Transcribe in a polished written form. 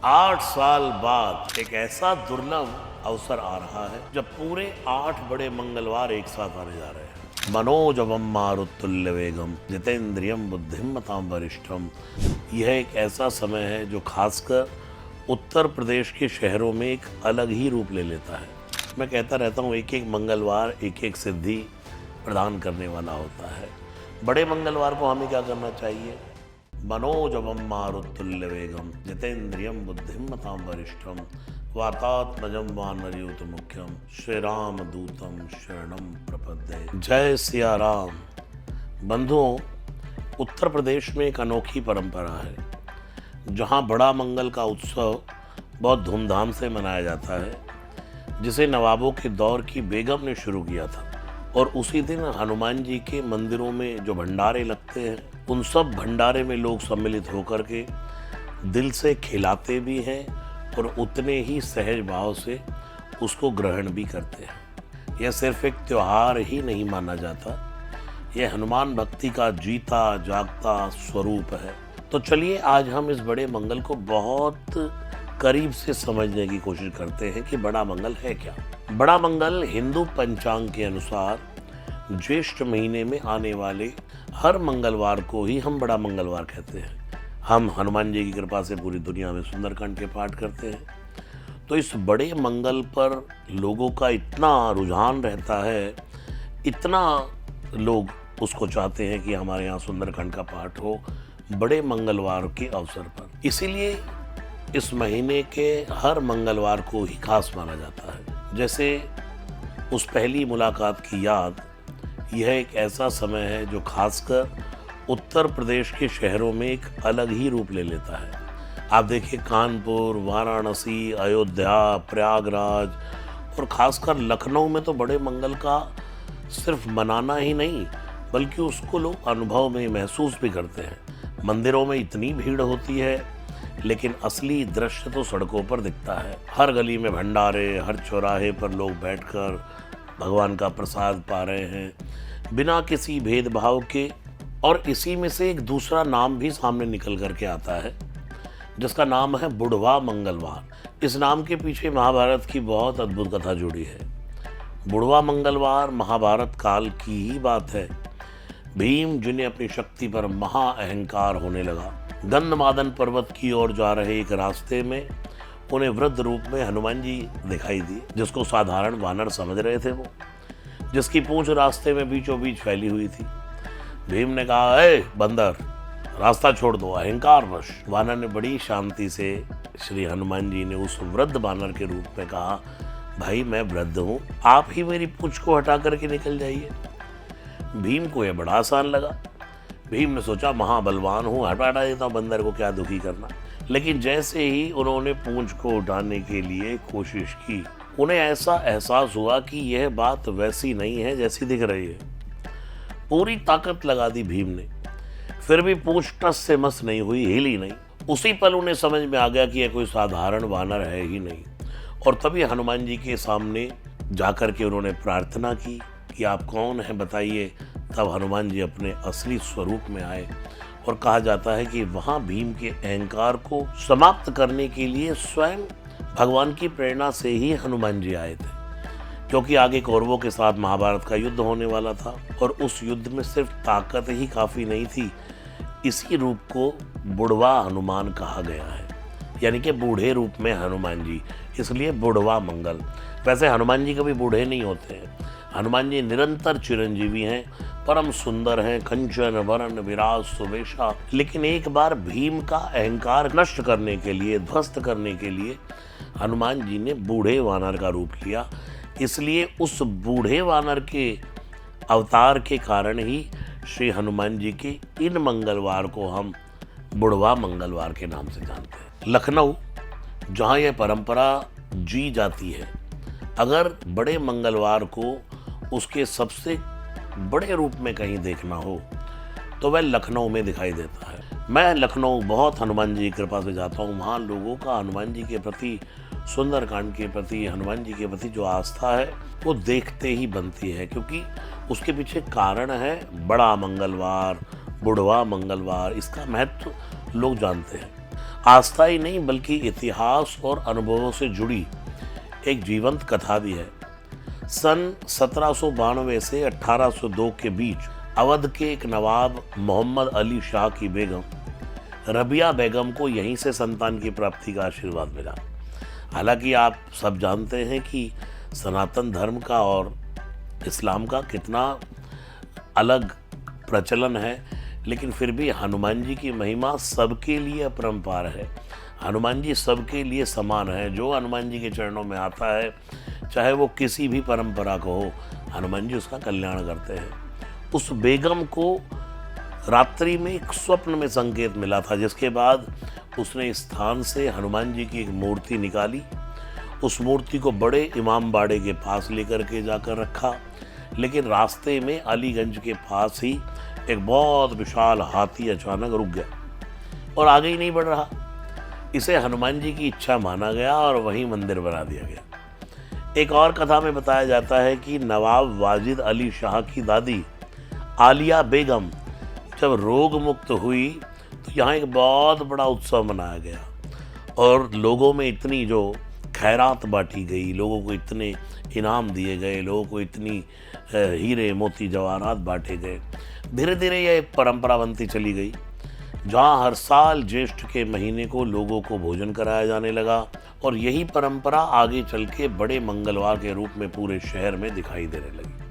8 साल बाद एक ऐसा दुर्लभ अवसर आ रहा है जब पूरे 8 बड़े मंगलवार एक साथ आने जा रहे हैं। मनोजवम मारुतुल्य वेगम जितेंद्रियम बुद्धिमताम वरिष्ठम। यह एक ऐसा समय है जो खासकर उत्तर प्रदेश के शहरों में एक अलग ही रूप ले लेता है। मैं कहता रहता हूँ एक एक मंगलवार एक एक सिद्धि प्रदान करने वाला होता है। बड़े मंगलवार को हमें क्या करना चाहिए? मनोजवम मारुतुल्य वेगम जितेंद्रियम बुद्धिमताम वरिष्ठम वातात्मजम वानरयूत मुख्यम श्री राम दूतम शरणम प्रपद्ये। जय सिया राम। बंधुओं, उत्तर प्रदेश में एक अनोखी परंपरा है जहाँ बड़ा मंगल का उत्सव बहुत धूमधाम से मनाया जाता है, जिसे नवाबों के दौर की बेगम ने शुरू किया था। और उसी दिन हनुमान जी के मंदिरों में जो भंडारे लगते हैं, उन सब भंडारे में लोग सम्मिलित होकर के दिल से खिलाते भी हैं और उतने ही सहज भाव से उसको ग्रहण भी करते हैं। यह सिर्फ एक त्योहार ही नहीं माना जाता, यह हनुमान भक्ति का जीता जागता स्वरूप है। तो चलिए आज हम इस बड़े मंगल को बहुत करीब से समझने की कोशिश करते हैं कि बड़ा मंगल है क्या। बड़ा मंगल हिंदू पंचांग के अनुसार ज्येष्ठ महीने में आने वाले हर मंगलवार को ही हम बड़ा मंगलवार कहते हैं। हम हनुमान जी की कृपा से पूरी दुनिया में सुंदरकांड के पाठ करते हैं, तो इस बड़े मंगल पर लोगों का इतना रुझान रहता है, इतना लोग उसको चाहते हैं कि हमारे यहाँ सुंदरकांड का पाठ हो बड़े मंगलवार के अवसर पर। इसीलिए इस महीने के हर मंगलवार को ही खास माना जाता है। जैसे उस पहली मुलाकात की याद, यह एक ऐसा समय है जो खासकर उत्तर प्रदेश के शहरों में एक अलग ही रूप ले लेता है। आप देखिए कानपुर, वाराणसी, अयोध्या, प्रयागराज और खासकर लखनऊ में तो बड़े मंगल का सिर्फ मनाना ही नहीं बल्कि उसको लोग अनुभव में महसूस भी करते हैं। मंदिरों में इतनी भीड़ होती है, लेकिन असली दृश्य तो सड़कों पर दिखता है। हर गली में भंडारे, हर चौराहे पर लोग बैठकर भगवान का प्रसाद पा रहे हैं बिना किसी भेदभाव के। और इसी में से एक दूसरा नाम भी सामने निकल करके आता है जिसका नाम है बुढ़वा मंगलवार। इस नाम के पीछे महाभारत की बहुत अद्भुत कथा जुड़ी है। बुढ़वा मंगलवार महाभारत काल की ही बात है। भीम जिन्हें अपनी शक्ति पर महा अहंकार होने लगा, गंधमादन पर्वत की ओर जा रहे एक रास्ते में उन्हें वृद्ध रूप में हनुमान जी दिखाई दिए, जिसको साधारण वानर समझ रहे थे वो, जिसकी पूंछ रास्ते में बीचों बीच फैली हुई थी। भीम ने कहा, ए बंदर, रास्ता छोड़ दो, अहंकार वश। वानर ने बड़ी शांति से श्री हनुमान जी ने उस वृद्ध वानर के रूप में कहा, भाई मैं वृद्ध हूँ, आप ही मेरी पूंछ को हटा करके निकल जाइए। भीम को यह बड़ा आसान लगा। भीम ने सोचा महाबलवान हूँ, हटा देता हूँ बंदर को, क्या दुखी करना। लेकिन जैसे ही उन्होंने पूंछ को उठाने के लिए कोशिश की, उन्हें ऐसा एहसास हुआ कि यह बात वैसी नहीं है जैसी दिख रही है। पूरी ताकत लगा दी भीम ने, फिर भी पूंछ टस से मस नहीं हुई, हिली नहीं। उसी पल उन्हें समझ में आ गया कि यह कोई साधारण वानर है ही नहीं। और तभी हनुमान जी के सामने जाकर के उन्होंने प्रार्थना की कि आप कौन हैं बताइए। तब हनुमान जी अपने असली स्वरूप में आए और कहा जाता है कि वहाँ भीम के अहंकार को समाप्त करने के लिए स्वयं भगवान की प्रेरणा से ही हनुमान जी आए थे, क्योंकि आगे कौरवों के साथ महाभारत का युद्ध होने वाला था और उस युद्ध में सिर्फ ताकत ही काफ़ी नहीं थी। इसी रूप को बुढ़वा हनुमान कहा गया है, यानी कि बूढ़े रूप में हनुमान जी, इसलिए बुढ़वा मंगल। वैसे हनुमान जी कभी बूढ़े नहीं होते हैं। हनुमान जी निरंतर चिरंजीवी हैं, परम सुंदर हैं, कंचन वरण विराज सुवेशा। लेकिन एक बार भीम का अहंकार नष्ट करने के लिए, ध्वस्त करने के लिए हनुमान जी ने बूढ़े वानर का रूप लिया। इसलिए उस बूढ़े वानर के अवतार के कारण ही श्री हनुमान जी के इन मंगलवार को हम बुढ़वा मंगलवार के नाम से जानते हैं। लखनऊ, जहाँ यह परंपरा जी जाती है, अगर बड़े मंगलवार को उसके सबसे बड़े रूप में कहीं देखना हो तो वह लखनऊ में दिखाई देता है। मैं लखनऊ बहुत हनुमान जी की कृपा से जाता हूँ। वहाँ लोगों का हनुमान जी के प्रति, सुंदरकांड के प्रति, हनुमान जी के प्रति जो आस्था है वो देखते ही बनती है, क्योंकि उसके पीछे कारण है बड़ा मंगलवार, बुढ़वा मंगलवार। इसका महत्व लोग जानते हैं। आस्था ही नहीं बल्कि इतिहास और अनुभवों से जुड़ी एक जीवंत कथा भी है। सन 1792 से 1802 के बीच अवध के एक नवाब मोहम्मद अली शाह की बेगम रबिया बेगम को यहीं से संतान की प्राप्ति का आशीर्वाद मिला। हालांकि आप सब जानते हैं कि सनातन धर्म का और इस्लाम का कितना अलग प्रचलन है, लेकिन फिर भी हनुमान जी की महिमा सबके लिए अपरंपार है। हनुमान जी सबके लिए समान है। जो हनुमान जी के चरणों में आता है, चाहे वो किसी भी परंपरा को हो, हनुमान जी उसका कल्याण करते हैं। उस बेगम को रात्रि में एक स्वप्न में संकेत मिला था, जिसके बाद उसने इस स्थान से हनुमान जी की एक मूर्ति निकाली। उस मूर्ति को बड़े इमाम बाड़े के पास लेकर के जाकर रखा, लेकिन रास्ते में अलीगंज के पास ही एक बहुत विशाल हाथी अचानक रुक गया और आगे ही नहीं बढ़ रहा। इसे हनुमान जी की इच्छा माना गया और वहीं मंदिर बना दिया गया। एक और कथा में बताया जाता है कि नवाब वाजिद अली शाह की दादी आलिया बेगम जब रोग मुक्त हुई तो यहाँ एक बहुत बड़ा उत्सव मनाया गया और लोगों में इतनी जो खैरात बांटी गई, लोगों को इतने इनाम दिए गए, लोगों को इतनी हीरे मोती जवाहरात बांटे गए। धीरे धीरे यह एक परंपरा बनती चली गई, जहाँ हर साल ज्येष्ठ के महीने को लोगों को भोजन कराया जाने लगा और यही परंपरा आगे चल के बड़े मंगलवार के रूप में पूरे शहर में दिखाई देने लगी।